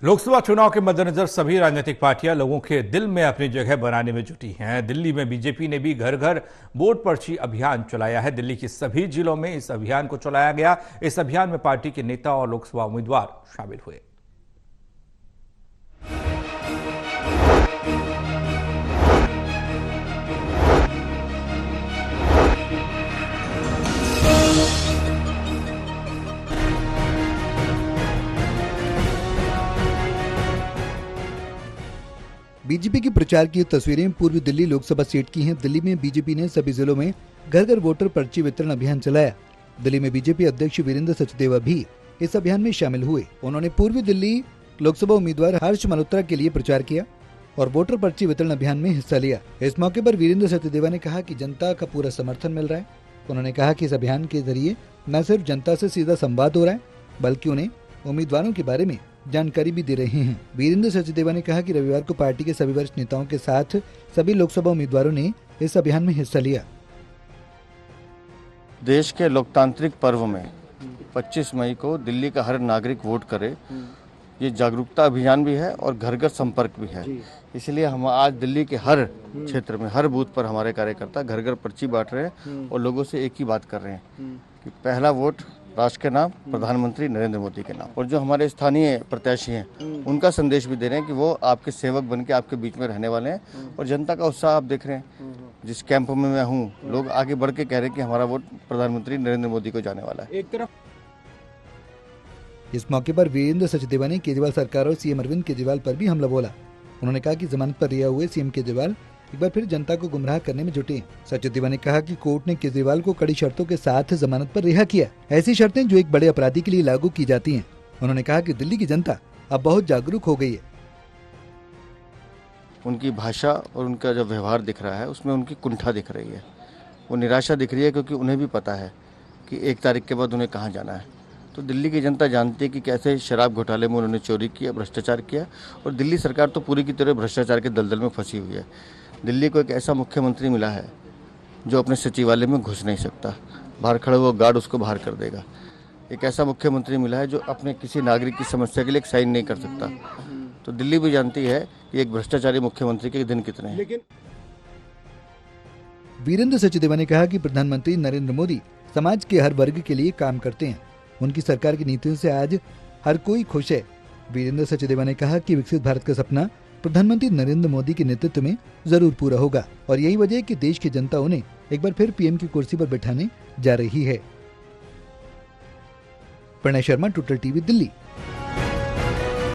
लोकसभा चुनाव के मद्देनजर सभी राजनीतिक पार्टियां लोगों के दिल में अपनी जगह बनाने में जुटी हैं। दिल्ली में बीजेपी ने भी घर घर वोट पर्ची अभियान चलाया है। दिल्ली के सभी जिलों में इस अभियान को चलाया गया। इस अभियान में पार्टी के नेता और लोकसभा उम्मीदवार शामिल हुए। बीजेपी की प्रचार की तस्वीरें पूर्वी दिल्ली लोकसभा सीट की हैं। दिल्ली में बीजेपी ने सभी जिलों में घर घर वोटर पर्ची वितरण अभियान चलाया। दिल्ली में बीजेपी अध्यक्ष वीरेंद्र सचदेवा भी इस अभियान में शामिल हुए। उन्होंने पूर्वी दिल्ली लोकसभा उम्मीदवार हर्ष मल्होत्रा के लिए प्रचार किया और वोटर पर्ची वितरण अभियान में हिस्सा लिया। इस मौके पर वीरेंद्र सचदेवा ने कहा कि जनता का पूरा समर्थन मिल रहा है। उन्होंने कहा कि इस अभियान के जरिए न सिर्फ जनता से सीधा संवाद हो रहा है, बल्कि उन्हें उम्मीदवारों के बारे में जानकारी भी दे रहे हैं। वीरेंद्र सचदेवा ने कहा कि रविवार को पार्टी के सभी वरिष्ठ नेताओं के साथ सभी लोकसभा उम्मीदवारों ने इस अभियान में हिस्सा लिया। देश के लोकतांत्रिक पर्व में 25 मई को दिल्ली का हर नागरिक वोट करे, ये जागरूकता अभियान भी है और घर घर संपर्क भी है। इसलिए हम आज दिल्ली के हर क्षेत्र में हर बूथ पर हमारे कार्यकर्ता घर घर पर्ची बांट रहे हैं और लोगों से एक ही बात कर रहे हैं कि पहला वोट राष्ट्र के नाम, प्रधानमंत्री नरेंद्र मोदी के नाम। और जो हमारे स्थानीय प्रत्याशी हैं उनका संदेश भी दे रहे हैं कि वो आपके सेवक बन के आपके बीच में रहने वाले हैं। और जनता का उत्साह आप देख रहे हैं, जिस कैंप में मैं हूँ लोग आगे बढ़ के कह रहे हैं कि हमारा वोट प्रधानमंत्री नरेंद्र मोदी को जाने वाला है। एक तरफ इस मौके पर वीरेंद्र सचदेवा ने केजरीवाल सरकार और सीएम अरविंद केजरीवाल पर भी हमला बोला। उन्होंने कहा कि जमानत पर रिहा हुए सीएम केजरीवाल एक बार फिर जनता को गुमराह करने में जुटे। सचदेवा ने कहा कि कोर्ट ने केजरीवाल को कड़ी शर्तों के साथ जमानत पर रिहा किया। ऐसी शर्तें जो एक बड़े अपराधी के लिए लागू की जाती हैं। उन्होंने कहा कि दिल्ली की जनता अब बहुत जागरूक हो गई है। उनकी भाषा और उनका जो व्यवहार दिख रहा है उसमें उनकी कुंठा दिख रही है, वो निराशा दिख रही है, क्योंकि उन्हें भी पता है कि 1 तारीख के बाद उन्हें कहाँ जाना है। तो दिल्ली की जनता जानती है कि कैसे शराब घोटाले में उन्होंने चोरी किया, भ्रष्टाचार किया। और दिल्ली सरकार तो पूरी की तरह भ्रष्टाचार के दलदल में फंसी हुई है। दिल्ली को एक ऐसा मुख्यमंत्री मिला है जो अपने सचिवालय में घुस नहीं सकता, बाहर खड़ा हुआ गार्ड उसको बाहर कर देगा। एक ऐसा मुख्यमंत्री मिला है जो अपने किसी नागरिक की समस्या के लिए एक साइन नहीं कर सकता। तो दिल्ली भी जानती है कि एक भ्रष्टाचारी मुख्यमंत्री के दिन कितने हैं। लेकिन वीरेंद्र सचदेवा ने कहा कि प्रधानमंत्री नरेंद्र मोदी समाज के हर वर्ग के लिए काम करते हैं। उनकी सरकार की नीतियों से आज हर कोई खुश है। वीरेंद्र सचदेवा ने कहा कि विकसित भारत का सपना प्रधानमंत्री नरेंद्र मोदी के नेतृत्व में जरूर पूरा होगा और यही वजह है कि देश की जनता उन्हें एक बार फिर पीएम की कुर्सी पर बैठाने जा रही है। Pranay Sharma, total TV, Delhi.